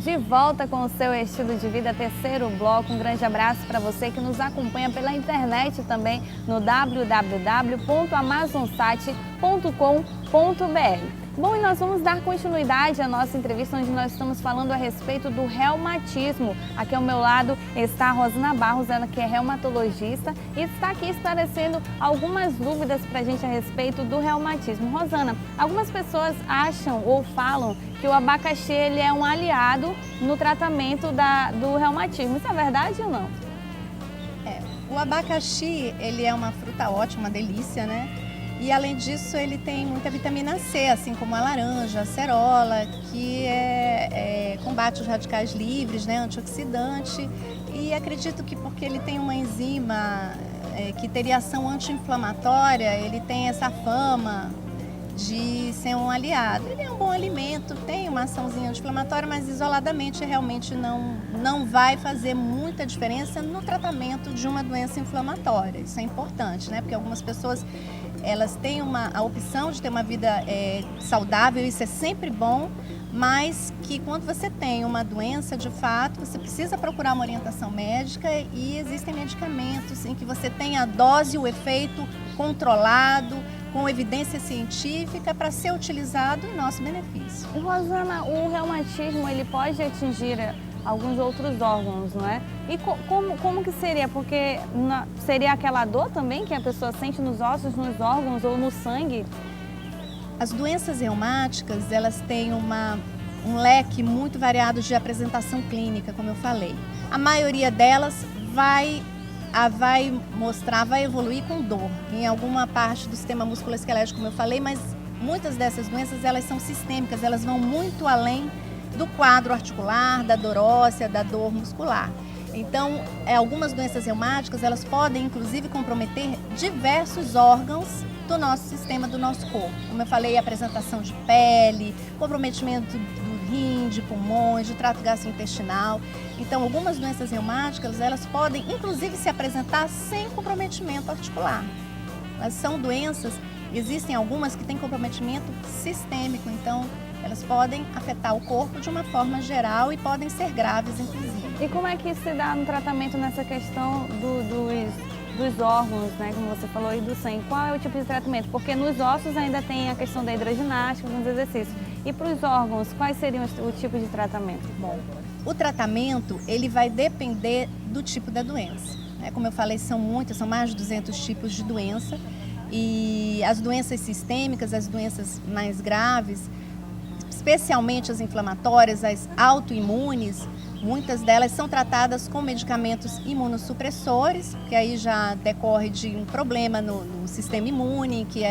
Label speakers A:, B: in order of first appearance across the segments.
A: De volta com o seu estilo de vida, terceiro bloco. Um grande abraço para você que nos acompanha pela internet também no www.amazonsat.com.br. Bom, e nós vamos dar continuidade à nossa entrevista, onde nós estamos falando a respeito do reumatismo. Aqui ao meu lado está a Rosana Barros, ela que é reumatologista e está aqui esclarecendo algumas dúvidas para a gente a respeito do reumatismo. Rosana, algumas pessoas acham ou falam que o abacaxi ele é um aliado no tratamento do reumatismo. Isso é verdade ou não?
B: O abacaxi, ele é uma fruta ótima, uma delícia, né? E além disso, ele tem muita vitamina C, assim como a laranja, a acerola, que combate os radicais livres, né? Antioxidante. E acredito que porque ele tem uma enzima que teria ação anti-inflamatória, ele tem essa fama de ser um aliado. Ele é um bom alimento, tem uma açãozinha anti-inflamatória, mas isoladamente realmente não vai fazer muita diferença no tratamento de uma doença inflamatória. Isso é importante, né? Porque algumas pessoas elas têm a opção de ter uma vida saudável, isso é sempre bom, mas que quando você tem uma doença, de fato, você precisa procurar uma orientação médica e existem medicamentos em que você tem a dose e o efeito controlado, com evidência científica para ser utilizado em nosso benefício.
A: E Rosana, o reumatismo ele pode atingir alguns outros órgãos, não é? E como que seria? Porque seria aquela dor também que a pessoa sente nos ossos, nos órgãos ou no sangue?
B: As doenças reumáticas, elas têm um leque muito variado de apresentação clínica, como eu falei. A maioria delas vai evoluir com dor em alguma parte do sistema musculoesquelético, como eu falei, mas muitas dessas doenças elas são sistêmicas, elas vão muito além do quadro articular, da dor óssea, da dor muscular. Então, algumas doenças reumáticas, elas podem inclusive comprometer diversos órgãos do nosso sistema, do nosso corpo. Como eu falei, apresentação de pele, comprometimento do rim, de pulmões, de trato gastrointestinal. Então, algumas doenças reumáticas, elas podem inclusive se apresentar sem comprometimento articular. Mas são doenças, existem algumas que têm comprometimento sistêmico, então elas podem afetar o corpo de uma forma geral e podem ser graves, inclusive.
A: E como é que se dá no tratamento nessa questão dos órgãos, né, como você falou, e do sangue? Qual é o tipo de tratamento? Porque nos ossos ainda tem a questão da hidroginástica, nos exercícios. E para os órgãos, quais seriam o tipo de tratamento?
B: Bom, o tratamento, ele vai depender do tipo da doença. Como eu falei, são mais de 200 tipos de doença. E as doenças sistêmicas, as doenças mais graves, especialmente as inflamatórias, as autoimunes, muitas delas são tratadas com medicamentos imunossupressores, que aí já decorre de um problema no sistema imune, que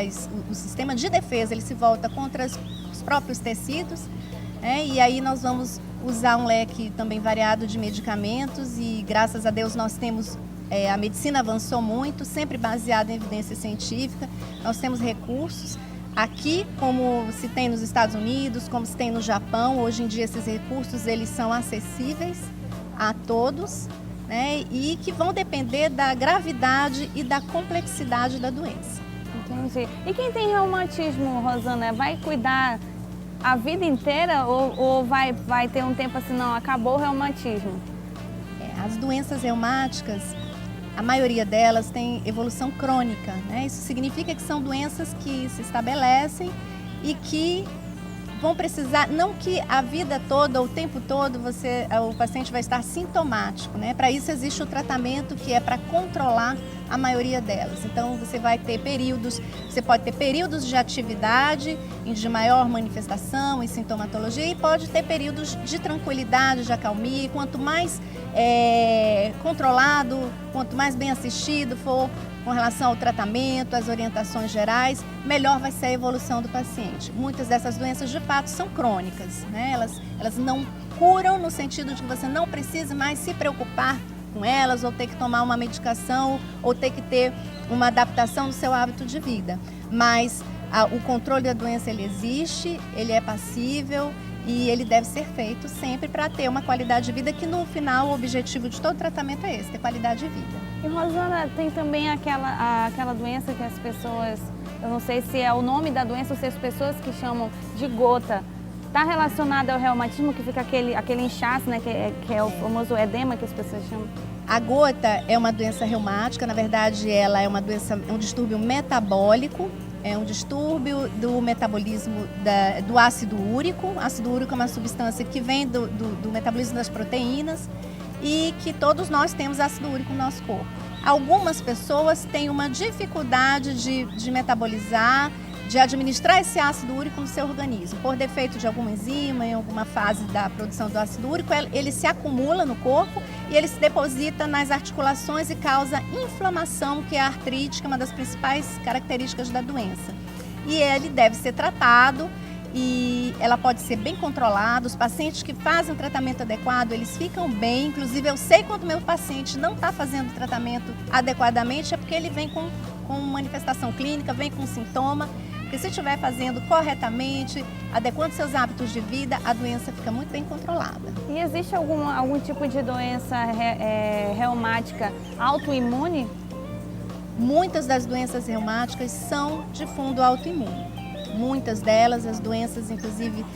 B: o sistema de defesa ele se volta contra os próprios tecidos, e aí nós vamos usar um leque também variado de medicamentos e graças a Deus nós temos, a medicina avançou muito, sempre baseada em evidência científica, nós temos recursos. Aqui, como se tem nos Estados Unidos, como se tem no Japão, hoje em dia esses recursos eles são acessíveis a todos, né, e que vão depender da gravidade e da complexidade da doença.
A: Entendi. E quem tem reumatismo, Rosana, vai cuidar a vida inteira ou vai ter um tempo assim, não, acabou o reumatismo?
B: As doenças reumáticas, a maioria delas tem evolução crônica, né? Isso significa que são doenças que se estabelecem e que vão precisar, não que a vida toda, o tempo todo, o paciente vai estar sintomático, né? Para isso existe o tratamento que é para controlar a maioria delas. Então você pode ter períodos de atividade, de maior manifestação e sintomatologia e pode ter períodos de tranquilidade, de acalmia, e quanto mais controlado, quanto mais bem assistido for com relação ao tratamento, às orientações gerais, melhor vai ser a evolução do paciente. Muitas dessas doenças, de fato, são crônicas, né? Elas não curam no sentido de que você não precise mais se preocupar com elas, ou ter que tomar uma medicação, ou ter que ter uma adaptação no seu hábito de vida. Mas o controle da doença, ele existe, ele é passível, e ele deve ser feito sempre para ter uma qualidade de vida que no final o objetivo de todo tratamento é esse, ter qualidade de vida.
A: E Rosana, tem também aquela doença que as pessoas, eu não sei se é o nome da doença ou se as pessoas que chamam de gota, Está relacionado ao reumatismo, que fica aquele inchaço, né, que é o famoso edema que as pessoas chamam?
B: A gota é uma doença reumática, na verdade ela é uma doença, um distúrbio metabólico, é um distúrbio do metabolismo do ácido úrico. Ácido úrico é uma substância que vem do metabolismo das proteínas e que todos nós temos ácido úrico no nosso corpo. Algumas pessoas têm uma dificuldade de metabolizar, de administrar esse ácido úrico no seu organismo. Por defeito de alguma enzima, em alguma fase da produção do ácido úrico, ele se acumula no corpo e ele se deposita nas articulações e causa inflamação, que é a artrite, que é uma das principais características da doença. E ele deve ser tratado e ela pode ser bem controlada. Os pacientes que fazem o tratamento adequado, eles ficam bem. Inclusive, eu sei quando meu paciente não está fazendo o tratamento adequadamente, é porque ele vem com manifestação clínica, vem com sintoma. Porque se estiver fazendo corretamente, adequando seus hábitos de vida, a doença fica muito bem controlada.
A: E existe algum tipo de doença reumática autoimune?
B: Muitas das doenças reumáticas são de fundo autoimune. Muitas delas, as doenças inclusive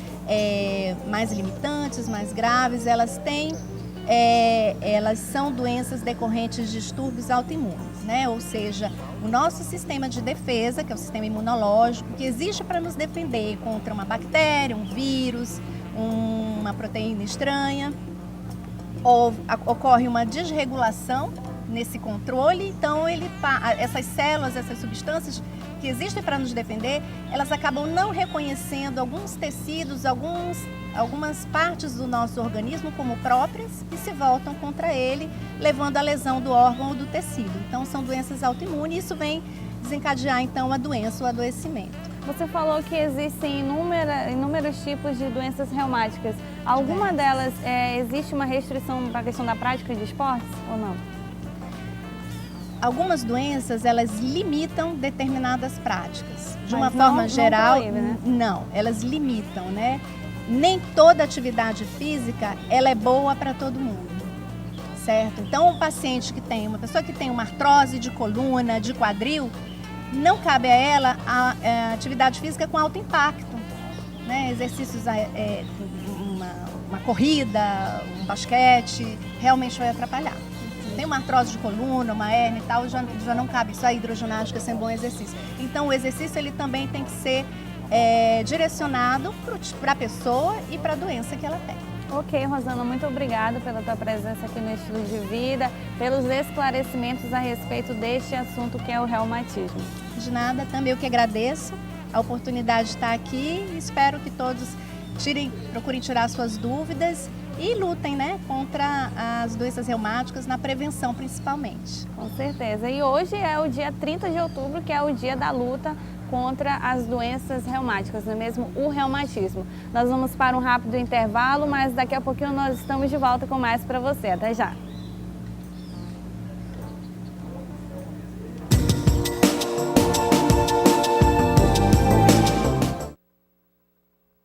B: mais limitantes, mais graves, elas são doenças decorrentes de distúrbios autoimunes, né? Ou seja, o nosso sistema de defesa, que é o sistema imunológico, que existe para nos defender contra uma bactéria, um vírus, uma proteína estranha, ocorre uma desregulação nesse controle, então essas células, essas substâncias que existem para nos defender, elas acabam não reconhecendo alguns tecidos, algumas partes do nosso organismo como próprias e se voltam contra ele, levando à lesão do órgão ou do tecido. Então são doenças autoimunes e isso vem desencadear então a doença, o adoecimento.
A: Você falou que existem inúmeros tipos de doenças reumáticas. Alguma delas existe uma restrição para a questão da prática de esportes ou não?
B: Algumas doenças, elas limitam determinadas práticas. De uma
A: Mas
B: forma geral,
A: proíbe, né?
B: Não, elas limitam, né? Nem toda atividade física, ela é boa para todo mundo, certo? Então, uma pessoa que tem uma artrose de coluna, de quadril, não cabe a ela a atividade física com alto impacto, né? Exercícios, uma corrida, um basquete, realmente vai atrapalhar. Tem uma artrose de coluna, uma hérnia e tal, já não cabe isso. A hidroginástica sem bom exercício. Então, o exercício ele também tem que ser direcionado para a pessoa e para a doença que ela tem.
A: Ok, Rosana, muito obrigada pela tua presença aqui no Estilo de Vida, pelos esclarecimentos a respeito deste assunto que é o reumatismo.
B: De nada, também eu que agradeço a oportunidade de estar aqui e espero que todos procurem tirar suas dúvidas e lutem, né, contra as doenças reumáticas, na prevenção principalmente.
A: Com certeza. E hoje é o dia 30 de outubro, que é o dia da luta contra as doenças reumáticas, não é mesmo? O reumatismo. Nós vamos para um rápido intervalo, mas daqui a pouquinho nós estamos de volta com mais para você. Até já!